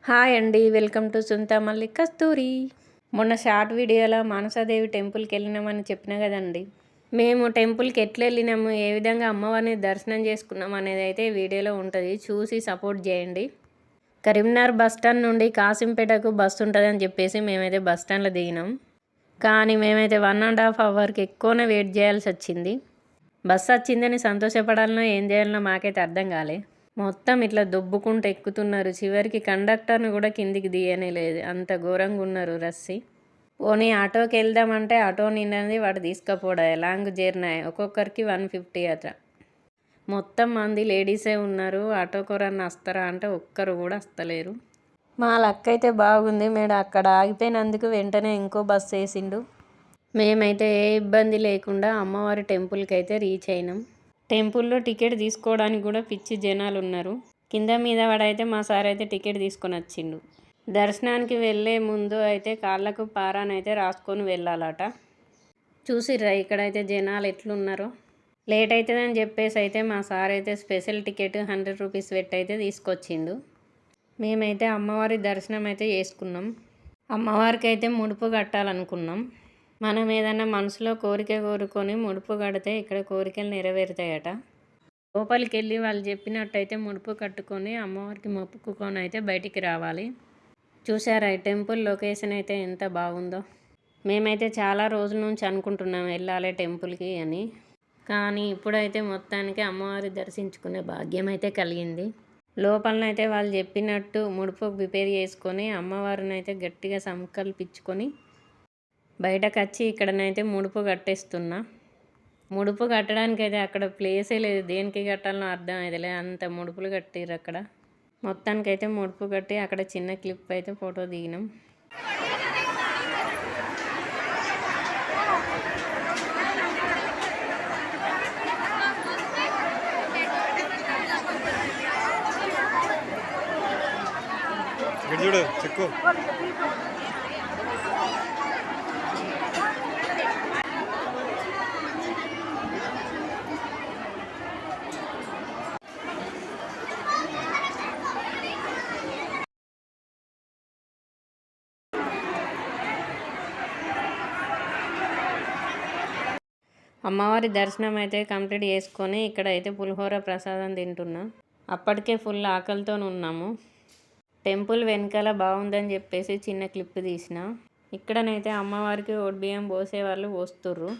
Hi అండి, welcome to చింతామల్లి కస్తూరి. మొన్న short వీడియోలో మానసాదేవి టెంపుల్కి వెళ్ళినామని చెప్పిన కదండి. మేము టెంపుల్కి ఎట్లా వెళ్ళినాము, ఏ విధంగా అమ్మవారిని దర్శనం చేసుకున్నాం అనేది అయితే వీడియోలో ఉంటుంది, చూసి సపోర్ట్ చేయండి. కరీంనగర్ బస్టాండ్ నుండి కాసింపేటకు బస్సు ఉంటుందని చెప్పేసి మేమైతే బస్టాండ్లో దిగినాం. కానీ మేమైతే 1.5 అవర్కి ఎక్కువనే వెయిట్ చేయాల్సి వచ్చింది. బస్సు వచ్చిందని సంతోషపడాలనో ఏం చేయాలనో మాకైతే అర్థం కాలే. మొత్తం ఇట్లా దొబ్బుకుంటూ ఎక్కుతున్నారు. చివరికి కండక్టర్ని కూడా కిందికి దియనే లేదు, అంత ఘోరంగా ఉన్నారు రస్సి. పోనీ ఆటోకి వెళ్దామంటే ఆటో నిన్నది వాడు తీసుకుపోడా, లాంగ్ జర్నీ, ఒక్కొక్కరికి 150 అట. మొత్తం మంది లేడీసే ఉన్నారు. ఆటో కొరన్న వస్తారా అంటే ఒక్కరు కూడా వస్తలేరు. మా లక్ అయితే బాగుంది, మేడం అక్కడ ఆగిపోయినందుకు వెంటనే ఇంకో బస్సు వేసిండు. మేమైతే ఏ ఇబ్బంది లేకుండా అమ్మవారి టెంపుల్కి అయితే రీచ్ అయినాం. టెంపుల్లో టికెట్ తీసుకోవడానికి కూడా పిచ్చి జనాలు ఉన్నారు. కింద మీద వాడైతే మా సార్ అయితే టికెట్ తీసుకొని వచ్చిండు. దర్శనానికి వెళ్ళే ముందు అయితే కాళ్ళకు పారానైతే రాసుకొని వెళ్ళాలట. చూసిర్రా ఇక్కడైతే జనాలు ఎట్లున్నారో. లేట్ అవుతుందని చెప్పేసి అయితే మా సార్ అయితే స్పెషల్ టికెట్ 100 రూపీస్ పెట్టి అయితే తీసుకొచ్చిండు. మేమైతే అమ్మవారి దర్శనం అయితే చేసుకున్నాం. అమ్మవారికి అయితే ముడుపు కట్టాలనుకున్నాం. మనం ఏదన్నా మనసులో కోరిక కోరుకొని ముడుపు కడితే ఇక్కడ కోరికలు నెరవేరుతాయట. లోపలికి వెళ్ళి వాళ్ళు చెప్పినట్టయితే ముడుపు కట్టుకొని అమ్మవారికి మొక్కుకొని అయితే బయటికి రావాలి. చూసారా ఈ టెంపుల్ లొకేషన్ అయితే ఎంత బాగుందో. మేమైతే చాలా రోజుల నుంచి అనుకుంటున్నాం వెళ్ళాలి టెంపుల్కి అని. కానీ ఇప్పుడైతే మొత్తానికి అమ్మవారి దర్శించుకునే భాగ్యం అయితే కలిగింది. లోపలనైతే వాళ్ళు చెప్పినట్టు ముడుపు ప్రిపేర్ చేసుకొని అమ్మవారిని అయితే గట్టిగా సంకల్పించుకొని బయటకు వచ్చి ఇక్కడనైతే ముడుపు కట్టేస్తున్నా. ముడుపు కట్టడానికి అయితే అక్కడ ప్లేసే లేదు, దేనికి కట్టాలనో అర్థం అయితే అంత ముడుపులు కట్టిర్రు అక్కడ. మొత్తానికైతే ముడుపు కట్టి అక్కడ చిన్న క్లిప్ అయితే ఫోటో దిగినాం. అమ్మవారి దర్శనం అయితే కంప్లీట్ చేసుకొని ఇక్కడైతే పులిహోర ప్రసాదం తింటున్నా. అప్పటికే ఫుల్ ఆకలితో ఉన్నాము. టెంపుల్ వెనకాల బాగుందని చెప్పేసి చిన్న క్లిప్ తీసిన. ఇక్కడనైతే అమ్మవారికి బియ్యం పోసేవాళ్ళు పోస్తుర్రు.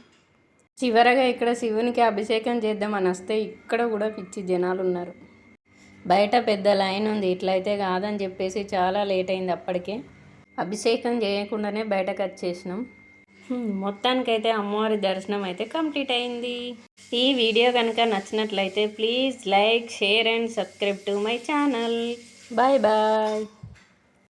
చివరగా ఇక్కడ శివునికి అభిషేకం చేద్దామని వస్తే ఇక్కడ కూడా పిచ్చి జనాలు ఉన్నారు. బయట పెద్ద లైన్ ఉంది, ఇట్లయితే కాదని చెప్పేసి చాలా లేట్ అయింది. అప్పటికే అభిషేకం చేయకుండానే బయటకు వచ్చేసినాం. మొత్తానికైతే అమ్మవారి దర్శనం అయితే కంప్లీట్ అయింది. ఈ వీడియో కనుక నచ్చినట్లయితే please like, share and subscribe to my channel. Bye bye.